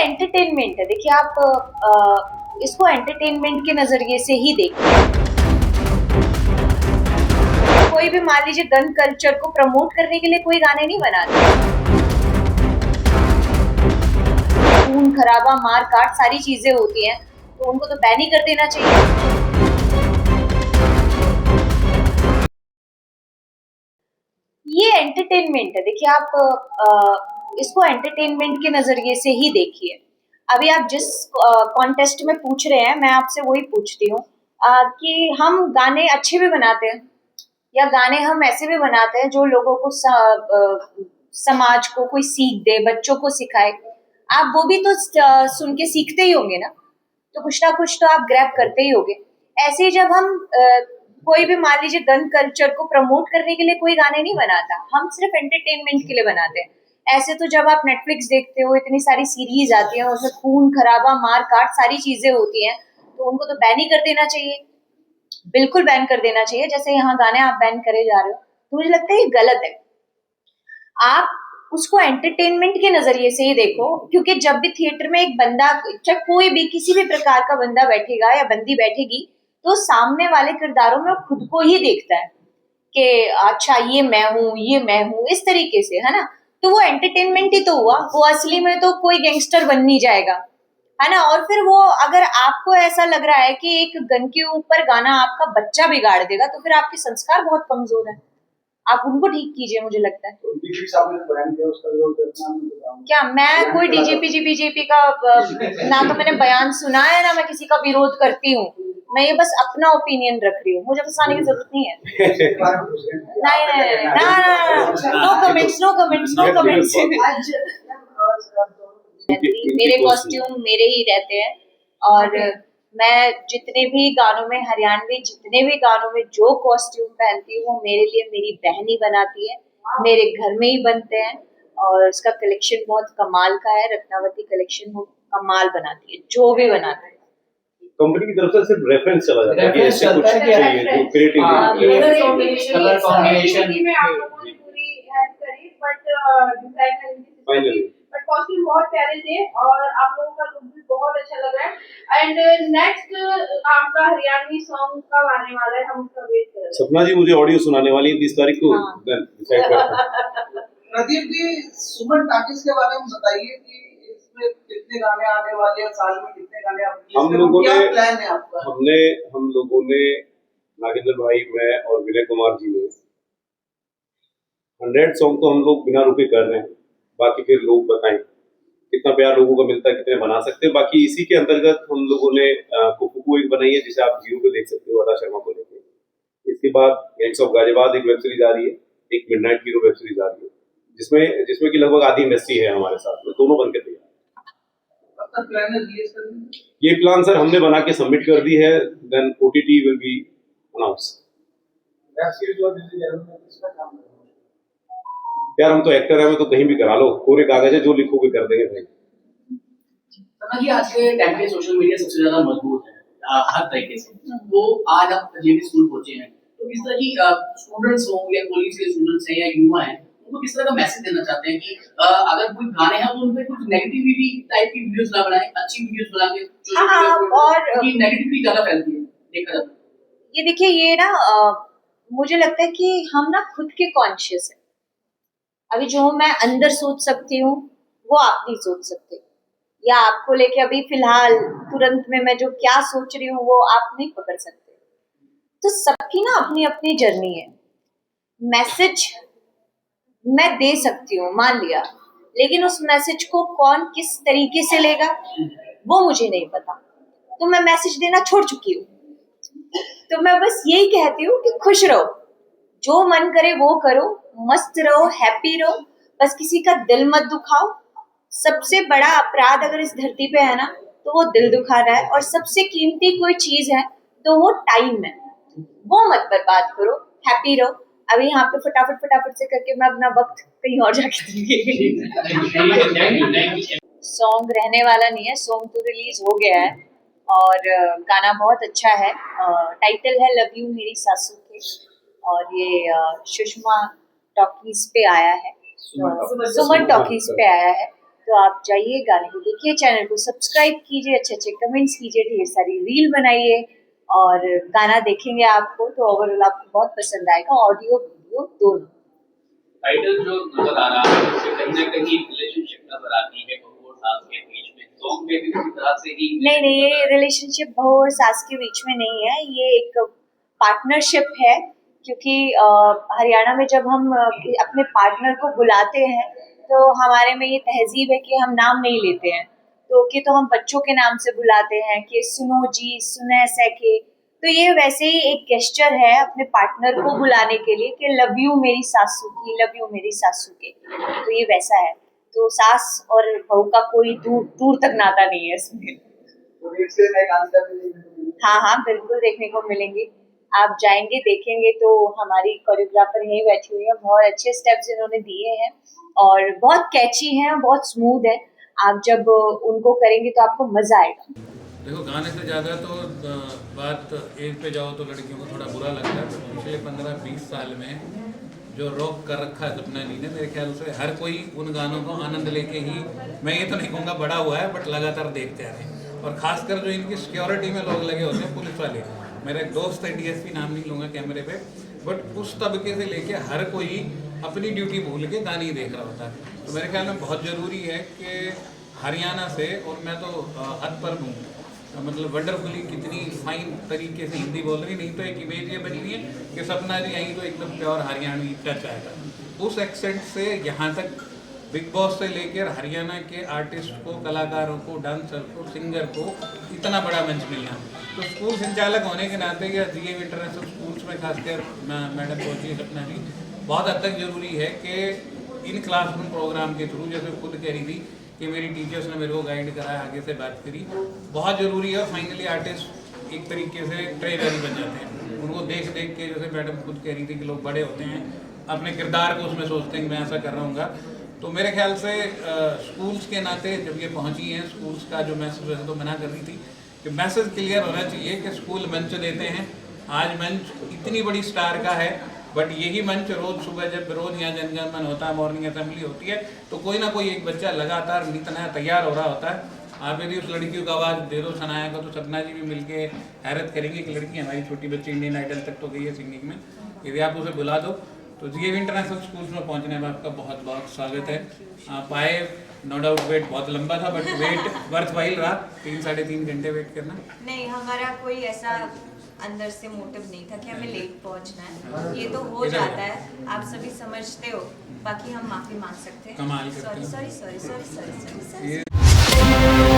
Entertainment है। देखिए आप इसको एंटरटेनमेंट के नजरिए से ही देखिए। कोई भी मान लीजिए गन कल्चर को प्रमोट करने के लिए कोई गाने नहीं बनाते। खून खराबा मार काट सारी चीजें होती हैं, तो उनको तो बैन ही कर देना चाहिए। ये एंटरटेनमेंट है। देखिए आप इसको एंटरटेनमेंट के नजरिए से ही देखिए। अभी आप जिस कॉन्टेस्ट में पूछ रहे हैं, मैं आपसे वही पूछती हूँ कि हम गाने अच्छे भी बनाते हैं या गाने हम ऐसे भी बनाते हैं जो लोगों को समाज को कोई सीख दे, बच्चों को सिखाए। आप वो भी तो सुन के सीखते ही होंगे ना, तो कुछ ना कुछ तो आप ग्रैब करते ही होंगे। ऐसे ही जब हम कोई भी मान लीजिए गन कल्चर को प्रमोट करने के लिए कोई गाने नहीं बनाता, हम सिर्फ एंटरटेनमेंट के लिए बनाते हैं। ऐसे तो जब आप नेटफ्लिक्स देखते हो, इतनी सारी सीरीज आती है, उसमें खून खराबा मार काट सारी चीजें होती हैं, तो उनको तो बैन ही कर देना चाहिए। बिल्कुल बैन कर देना चाहिए। जैसे यहाँ गाने आप बैन करे जा रहे हो, तो मुझे लगता है ये गलत है। आप उसको एंटरटेनमेंट के नजरिए से ही देखो, क्योंकि जब भी थिएटर में एक बंदा, चाहे कोई भी किसी भी प्रकार का बंदा बैठेगा या बंदी बैठेगी, तो सामने वाले किरदारों में खुद को ही देखता है कि अच्छा ये मैं हूँ, ये मैं हूँ, इस तरीके से, है ना। तो वो एंटरटेनमेंट ही तो हुआ। वो असली में तो कोई गैंगस्टर बन नहीं जाएगा, है ना। और फिर वो अगर आपको ऐसा लग रहा है कि एक गन के ऊपर गाना आपका बच्चा बिगाड़ देगा, तो फिर आपके संस्कार बहुत कमजोर है। आप उनको ठीक कीजिए, मुझे लगता है। क्या मैं कोई डीजीपी बीजेपी का ना तो मैंने बयान सुना है, ना मैं किसी का विरोध करती हूँ। मैं ये बस अपना ओपिनियन रख रही हूँ, मुझे फंसाने की जरूरत नहीं है। नहीं, no comments, no comments, no comments. मेरे कॉस्ट्यूम मेरे ही रहते हैं, और मैं जितने भी गानों में, हरियाणवी जितने भी गानों में जो कॉस्ट्यूम पहनती हूँ, वो मेरे लिए मेरी बहन ही बनाती है, मेरे घर में ही बनते हैं। और उसका कलेक्शन बहुत कमाल का है। रत्नावती कलेक्शन वो कमाल बनाती है, जो भी बनाती है। कंपनी की तरफ से सिर्फ रेफरेंस चला जाता है कि ऐसे कुछ चाहिए जो क्रिएटिव कलर कॉम्बिनेशन में आप लोगों ने पूरी हेल्प करी, बट कॉस्ट्यूम बहुत प्यारे थे और आप लोगों का लुक भी बहुत अच्छा लग रहा है। एंड नेक्स्ट आपका हरियाणवी सॉन्ग कब आने वाला है, हम उसका वेट कर रहे हैं। सपना जी मुझे ऑडियो सुनाने वाली है 30 तारीख को। प्रदीप जी, सुमन टॉकीज के बारे में बताइए कि इसमें कितने गाने आने वाले हैं, साल में कितने गाने आप हम लोगों क्या ने प्लान है आपका? हम लोगों ने नागेंद्र भाई, मैं और विनय कुमार जी ने 100 सॉन्ग तो हम लोग बिना रुके कर रहे हैं। बाकी फिर लोग बताएं कितना प्यार लोगों को मिलता है, कितने बना सकते हैं। बाकी इसी के अंतर्गत हम लोगों ने कुकू एक बनाई है, जिसे आप जियो पे देख सकते हो, अदा शर्मा को लेकर। इसके बाद गैंग्स ऑफ गाजियाबाद एक वेब सीरीज आ रही है, एक मिडनाइट हीरो वेब सीरीज आ रही है, जिसमें कि लगभग आधी इंडस्ट्री है हमारे साथ में, दोनों बनकर तैयार। ये प्लान सर हमने बना के सबमिट कर दी है, then OTT will be announce. यार हम तो एक्टर हैं, तो कहीं भी करा लो, पूरे कागज है, जो लिखोगे कर देंगे भाई। समझिए आज के टाइम पे सोशल मीडिया सबसे ज्यादा मजबूत है हर तरीके से। तो आज आप जेबी स्कूल पहुंचे हैं, तो किस तरह की स्टूडेंट्स हो या कॉलेज के स्टूडेंट्स हैं या युवा हैं, उनको किस तरह का मैसेज देना चाहते हैं कि अगर कोई गाने हैं तो उन पे कुछ नेगेटिविटी टाइप की वीडियोस ना बनाएं, अच्छी वीडियोस बना के सोशल मीडिया और की नेगेटिविटी ज्यादा फैलती है देखा जाता है। ये देखिए, ये ना मुझे लगता है कि हम ना खुद के कॉन्शियस है। अभी जो मैं अंदर सोच सकती हूँ, वो आप नहीं सोच सकते, या आपको लेके अभी फिलहाल तुरंत में मैं जो क्या सोच रही हूँ वो आप नहीं पकड़ सकते। तो सबकी ना अपनी अपनी जर्नी है। मैसेज मैं दे सकती हूँ, मान लिया, लेकिन उस मैसेज को कौन किस तरीके से लेगा वो मुझे नहीं पता। तो मैं मैसेज देना छोड़ चुकी हूँ। तो मैं बस यही कहती हूँ कि खुश रहो, जो मन करे वो करो, मस्त रहो, हैप्पी रहो, बस किसी का दिल मत दुखाओ। सबसे बड़ा अपराध अगर इस धरती पे है ना, तो वो दिल दुखाना है। और सबसे कीमती कोई चीज है तो वो टाइम है, वो मत बर्बाद करो, हैप्पी रहो। अभी यहाँ पे फटाफट से करके मैं अपना वक्त कहीं और जाके दूंगी। सॉन्ग रहने वाला नहीं है, सॉन्ग तो रिलीज हो गया है और गाना बहुत अच्छा है। टाइटल है लव यू मेरी सासू के, और ये सुषमा टॉकीज पे आया है, सुमन टॉकीज पे आया है। तो आप जाइए, गाने को देखिए, चैनल को सब्सक्राइब कीजिए, अच्छे अच्छे कमेंट्स कीजिए, ढेर सारी रील बनाइए और गाना देखेंगे आपको तो ओवरऑल आपको बहुत पसंद आएगा, ऑडियो वीडियो दोनों। टाइटल जो नजर आ रहा है उससे कहीं ना कहीं रिलेशनशिप नजर आती है बहू और सास के बीच में, सॉन्ग में भी उसी तरह से ही नहीं, ये रिलेशनशिप बहू और सास के बीच में नहीं है, ये एक पार्टनरशिप है। क्योंकि हरियाणा में जब हम अपने पार्टनर को बुलाते हैं तो हमारे में ये तहजीब है कि हम नाम नहीं लेते हैं, तो हम बच्चों के नाम से बुलाते हैं कि सुनो जी, सुने सैके। तो ये वैसे ही एक गेस्चर है अपने पार्टनर को बुलाने के लिए कि लव यू मेरी सासू की, लव यू मेरी सासू के। तो ये वैसा है, तो सास और बहू का कोई दूर तक नाता नहीं है इसमें। तो रील से नए गाने भी देखने को मिलेंगे। हाँ, बिल्कुल देखने को मिलेंगे। आप जाएंगे देखेंगे तो हमारी कोरियोग्राफर यहीं बैठी हुई है, बहुत अच्छे स्टेप्स इन्होंने दिए हैं और बहुत कैची हैं, बहुत स्मूथ है। आप जब उनको करेंगे तो आपको मजा आएगा। देखो, गाने से ज़्यादा तो बात एज पे जाओ तो लड़कियों को थोड़ा बुरा लगता है। पिछले 15-20 साल में जो रॉक कर रखा है सपना जी ने, मेरे ख्याल से हर कोई उन गानों को आनंद लेके ही, मैं ये तो नहीं कहूँगा बड़ा हुआ है, बट लगातार देखते आ रहे हैं। और खासकर जो इनकी सिक्योरिटी में लोग लगे होते हैं, पुलिस वाले, मेरा एक दोस्त है डीएसपी, नाम नहीं लूँगा कैमरे पे, बट उस तबके से लेके हर कोई अपनी ड्यूटी भूल के गाने ही देख रहा होता है। तो मेरे ख्याल में बहुत ज़रूरी है कि हरियाणा से, और मैं तो हद पर हूँ, मतलब वंडरफुली कितनी फाइन तरीके से हिंदी बोल रही, नहीं तो एक इमेज ये बनी हुई है कि सपना जी आई तो एकदम प्योर हरियाणवी टच आएगा। उस एक्सेंट से यहाँ तक बिग बॉस से लेकर हरियाणा के आर्टिस्ट को, कलाकारों को, डांसर को, सिंगर को इतना बड़ा मंच मिलना, तो स्कूल संचालक होने के नाते या जीएम इंटरनेशनल स्कूल्स में खासकर मैडम पहुँची सपना जी, बहुत हद तक ज़रूरी है कि इन क्लासरूम प्रोग्राम के थ्रू, जैसे खुद कह रही थी कि मेरी टीचर्स ने मेरे को गाइड कराया, आगे से बात करी, बहुत ज़रूरी है। फाइनली आर्टिस्ट एक तरीके से ट्रेनर बन जाते हैं, उनको देख देख के, जैसे मैडम खुद कह रही थी कि लोग बड़े होते हैं, अपने किरदार को उसमें सोचते हैं कि मैं ऐसा कर रहा हूँ। तो मेरे ख्याल से स्कूल्स के नाते जब ये पहुँची हैं, स्कूल्स का जो मैसेज, वैसे तो मना कर रही थी कि मैसेज क्लियर होना चाहिए कि स्कूल मंच देते हैं। आज मंच इतनी बड़ी स्टार का है, बट यही मंच रोज़ सुबह जब रोज़ यहाँ जनगणमन होता है, मॉर्निंग असेंबली होती है, तो कोई ना कोई एक बच्चा लगातार नित नया तैयार हो रहा होता है। आप यदि उस लड़की को आवाज़ दे दो सनाया को, तो सपना जी भी मिलके हैरत करेंगे कि लड़की हमारी छोटी बच्ची इंडियन आइडल तक तो गई है सिंगिंग में। यदि आप उसे बुला दो तो जीएम इंटरनेशनल स्कूल्स में पहुँचने में आपका बहुत बहुत स्वागत है। आप आए, नो डाउट वेट बहुत लंबा था, बट वेट वर्थ वाइल रहा, 3-3.5 घंटे वेट करना। नहीं, हमारा कोई ऐसा अंदर से मोटिव नहीं था कि हमें लेट पहुंचना है, ये तो हो जाता है, आप सभी समझते हो, बाकी हम माफी मांग सकते हैं। कमाल करते हो। सॉरी।